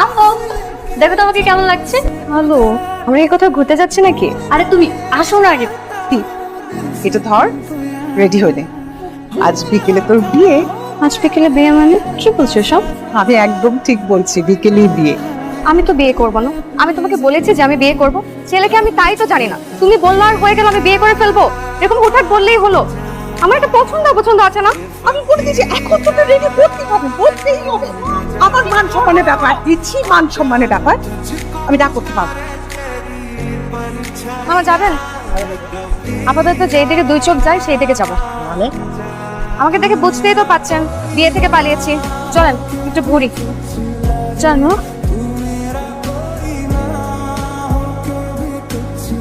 আম্মু দেখো তো আমাকে কেমন লাগছে। হ্যালো, আমরা এই কোথাও ঘুরতে যাচ্ছি নাকি? আরে তুমি আসো না আগে। এটা ধর, রেডি হয়ে নে। আজ বিকেলে তোর বিয়ে। আজ বিকেলে বিয়ে মানে কি বলছো সব? আমি একদম ঠিক বলছি, বিকেলেই বিয়ে। আমি তো বিয়ে করবো না। আমি তোমাকে বলেছি যে আমি বিয়ে করব। ছেলেকে আমি তাই তো জানি না, তুমি বললো আর হয়ে গেল আমি বিয়ে করে ফেলবো, এরকম হুটহাট বললেই হলো? আমার একটা পছন্দ আছে না? আমি বলে দিয়েছি এখন তোকে রেডি করতেই হবে, বলতেই হবে। আমার মান সম্মানের ব্যাপার, দিচ্ছি মান সম্মানের ব্যাপার, আমি না করতে পারবো। মামা যাবেন? আপাতত যেই দিকে দুই চোখ যায় সেই দিকে যাবো। মানে আমাকে দেখে বুঝতেই তো পাচ্ছেন বিয়ে থেকে পালিয়েছি। চলেন একটু ঘুরি। জানো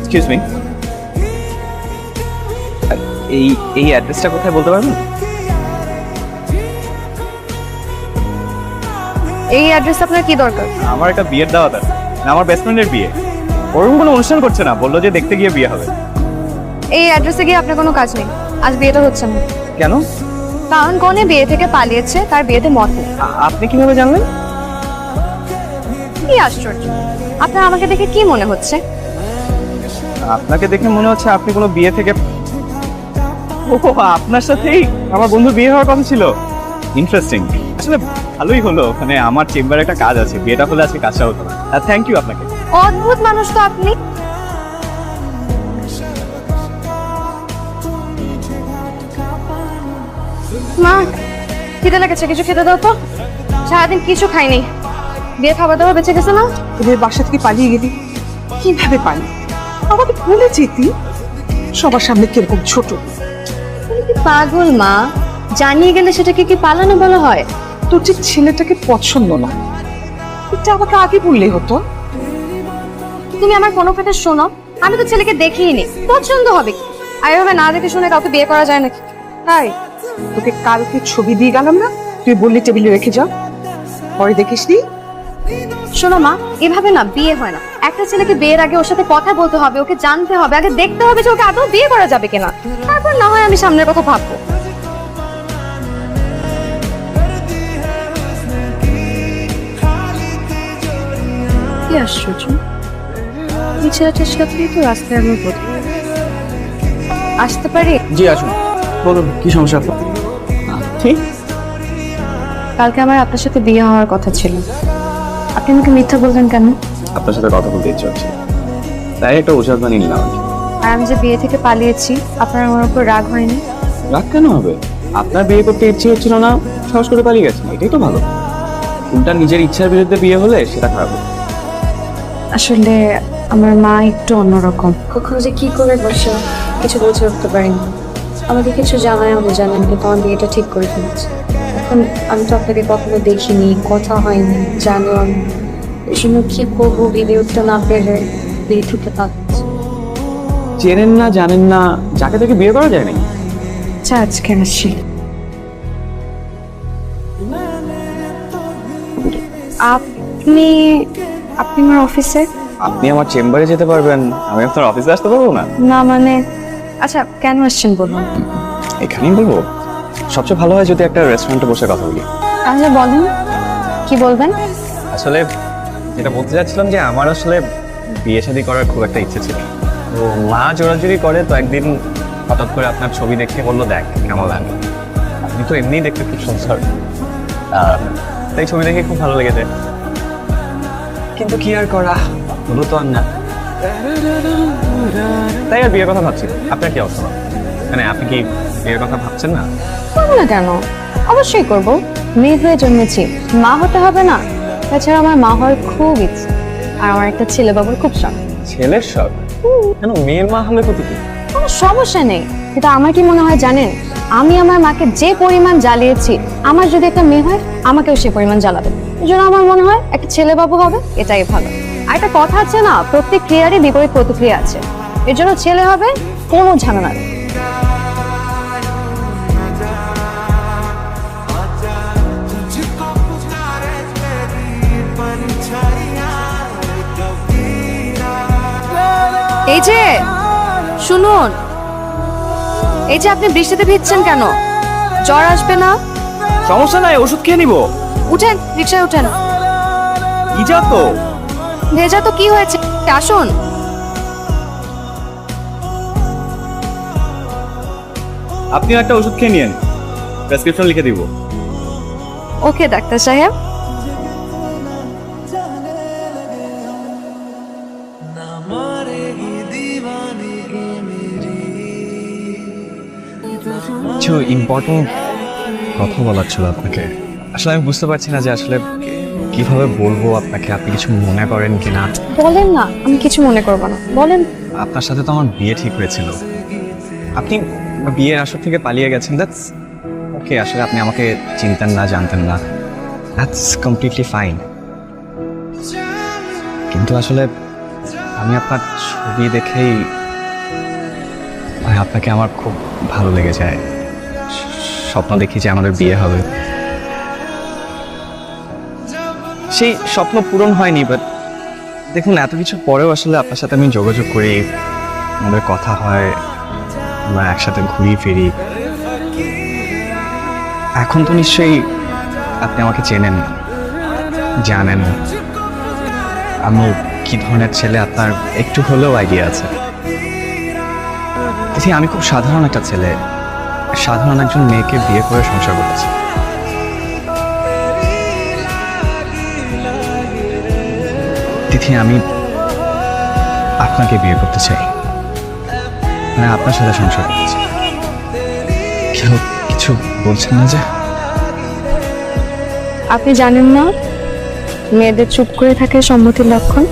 এক্সকিউজ মি, এই এই অ্যাড্রেসটা কোথায় বলতে পারবেন? এই অ্যাড্রেস আপনার কি দরকার? আমার একটা বিয়ের দাওয়াত আছে, না আমার বেস্ট ফ্রেন্ডের বিয়ে। ওরকম কোনো অনুষ্ঠান করছে না, বললো যে দেখতে গিয়ে বিয়ে হবে। এই অ্যাড্রেসে গিয়ে আপনার কোনো কাজ নেই, আজ বিয়েটা হচ্ছে না। কেন? কারণ কনে বিয়ে থেকে পালিয়েছে, তার বিয়েতে মত নেই। আপনি কিভাবে জানলেন? কি আশ্চর্য, আপনার আমাকে দেখে কি মনে হচ্ছে? আপনাকে দেখে মনে হচ্ছে আপনি কোনো বিয়ে থেকে। ও, আপনার সাথেই আমার বন্ধুর বিয়ে হওয়ার কথা ছিল। ইন্টারেস্টিং, আসলে ভালোই হলো। মানে আমার চেম্বারে একটা কাজ আছে, বিয়েটা হলে আজকে কাজটা হতো না। থ্যাংক ইউ আপনাকে। অদ্ভুত মানুষ তো আপনি। মা, খিদে লেগেছে, কিছু খেতে দাও তো। সারাদিন কিছু খাইনি, বিয়ে খাবার দাবার বেঁচে গেছে না। তোদের বাসা থেকে পালিয়ে গেলি, কিভাবে পালি? আমাকে ভুলে যেতি। সবার সামনে কিরকম ছোট। তুমি কি পাগল মা? জানিয়ে গেলে সেটাকে কি পালানো বলা হয়? তোর যে ছেলেটাকে পছন্দ না, এটা আমাকে আগে বললে হতো। তুমি আমার কোনো কথা শোনো, আমি তো ছেলেকে দেখিনি, পছন্দ হবে কি? আর এভাবে না দেখে শুনে কাউকে বিয়ে করা যায় নাকি? তাই তোকে কালকে ছবি দিয়ে গেলাম না, তুই বললি টেবিলে রেখে যাও, পরে দেখিসনি। শোনো মা, এভাবে না বিয়ে হয় না। একটা ছেলেকে বিয়ের আগে ওর সাথে কথা বলতে হবে, ওকে জানতে হবে, আগে দেখতে হবে যে ওকে আদৌ বিয়ে করা যাবে কিনা। তারপর না হয় আমি সামনের কথা ভাববো। কি আশ্চর্য, এই ছেলেটার সাথেই তো রাস্তায় আমার বোধ। আসতে পারি? জি আসুন, বলুন কি সমস্যা আপনার? ঠিক, কালকে আমার আপনার সাথে বিয়ে হওয়ার কথা ছিল, আপনি আমাকে মিথ্যা বললেন কেন? আপনার সাথে কথা বলতে ইচ্ছে হচ্ছে, তাই একটা ওষুধ বানিয়ে নিলাম। আর আমি যে বিয়ে থেকে পালিয়েছি, আপনার আমার উপর রাগ হয়নি? রাগ কেন হবে? আপনার বিয়ে করতে ইচ্ছে হচ্ছিল না, সাহস করে পালিয়ে গেছেন, এটাই তো ভালো। কোনটা নিজের ইচ্ছার বিরুদ্ধে বিয়ে হলে সেটা খারাপ হবে। আসলে আমার মা একটু অন্যরকম, কখন যে কি করে বসে কিছু বুঝে উঠতে পারিনি। আমাকে কিছু জানায় আমি জানেন, কিন্তু আমার বিয়েটা ঠিক করে ফেলেছে। এখন আমি তো আপনাকে কখনো দেখিনি, কথা হয়নি, জানো আমি এই জন্য কি করবো বিয়ে উঠতে না পেরে বিয়ে ঠুকে পাচ্ছি। চেনেন না, জানেন না, যাকে তাকে বিয়ে করা যায় না। আচ্ছা আজকে আসি। আপনি আপনি আমার অফিসে? আপনি আমার চেম্বারে যেতে পারবেন, আমি আপনার অফিসে আসতে পারবো না? না মানে, আচ্ছা কেন আসছেন বলুন। এখানেই বলবো, সবচেয়ে ভালো হয় যদি একটা রেস্টুরেন্টে বসে কথা বলি। আচ্ছা বলুন, কি বলবেন? আসলে যেটা বলতে চাচ্ছিলাম যে আমার আসলে বিয়ে শাদী করার খুব একটা ইচ্ছে ছিল। তো মা জোরাজুরি করে, তো একদিন হঠাৎ করে আপনার ছবি দেখে বললো দেখ কেমন লাগে। আপনি তো এমনিই দেখতে খুব সুন্দর, তাই ছবি দেখে খুব ভালো লেগেছে। কিন্তু কি আর করা, হলো তো আর না, তাই আর বিয়ের কথা ভাবছি। আপনার কি অবস্থা? মানে আপনি কি বিয়ের কথা ভাবছেন না? করবো না কেন, অবশ্যই করব। মেয়ে হয়ে জন্মেছি, মা হতে হবে না? তাছাড়া আমার মা হওয়ার খুব ইচ্ছে, আর আমার একটা ছেলে বাবুর খুব শখ। ছেলের শখ? কেন, মেয়ের মা হলে কত কি? কোনো সমস্যা নেই, কিন্তু আমার কি মনে হয় জানেন, আমি আমার মাকে যে পরিমাণ জ্বালিয়েছি, আমার যদি একটা মেয়ে হয় আমাকেও সে পরিমাণ জ্বালাবে। এই জন্য আমার মনে হয় একটা ছেলে বাবু হবে, এটাই ভালো। আর একটা কথা আছে না, প্রত্যেক ক্রিয়ারই বিপরীত প্রতিক্রিয়া আছে। এর জন্য ছেলে হবে, কোনো ঝামেলা নেই। এই যে শুনুন, এই যে আপনি বৃষ্টিতে ভিজছেন কেন? জ্বর আসবে না? সমস্যা নাই, ওষুধ খেয়ে নিবো। উঠেন, রিক্সায় উঠেন। ভিজা তো। ভেজা তো কি হয়েছে, আসুন। আপনিও একটা ওষুধ খেয়ে নিন, প্রেসক্রিপশন লিখে দিব। ওকে ডাক্তার সাহেব। কিছু ইম্পর্টেন্ট কথা বলার ছিল আপনাকে। আসলে আমি বুঝতে পারছি না যে আসলে কিভাবে বলবো আপনাকে, আপনি কিছু মনে করেন কিনা। বলেন না, আমি কিছু মনে করবো না, বলেন। আপনার সাথে তো আমার বিয়ে ঠিক হয়েছিল, আপনি বিয়ের আসর থেকে পালিয়ে গেছেন। দ্যাটস ওকে, আসলে আপনি আমাকে চিনতেন না, জানতেন না, দ্যাটস কমপ্লিটলি ফাইন। কিন্তু আসলে আমি আপনার ছবি দেখেই আপনাকে আমার খুব ভালো লেগে যায়। স্বপ্ন দেখি যে আমাদের বিয়ে হবে। সেই স্বপ্ন পূরণ হয়নি, বাট দেখুন এত কিছু পরেও আসলে আপনার সাথে আমি যোগাযোগ করি, আমাদের কথা হয়, আমরা একসাথে ঘুরি ফিরি। এখন তো নিশ্চয়ই আপনি আমাকে চেনেন, জানেন আমি কি ধরনের ছেলে, আপনার একটু হলেও আইডিয়া আছে। দেখি আমি খুব সাধারণ একটা ছেলে, সাধারণ একজন মেয়েকে বিয়ে করে সংসার করেছি। তিথি, আমি আপনাকে বিয়ে করতে চাই, মানে আপনার সাথে সংসার করতে চাই। কেউ কিছু বলছেন না যে? আপনি জানেন না মেয়েদের চুপ করে থাকে সম্মতির লক্ষণ?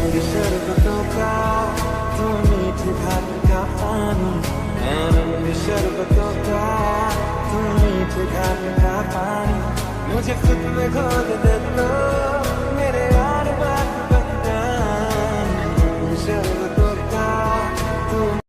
मुझे खुद में खो दे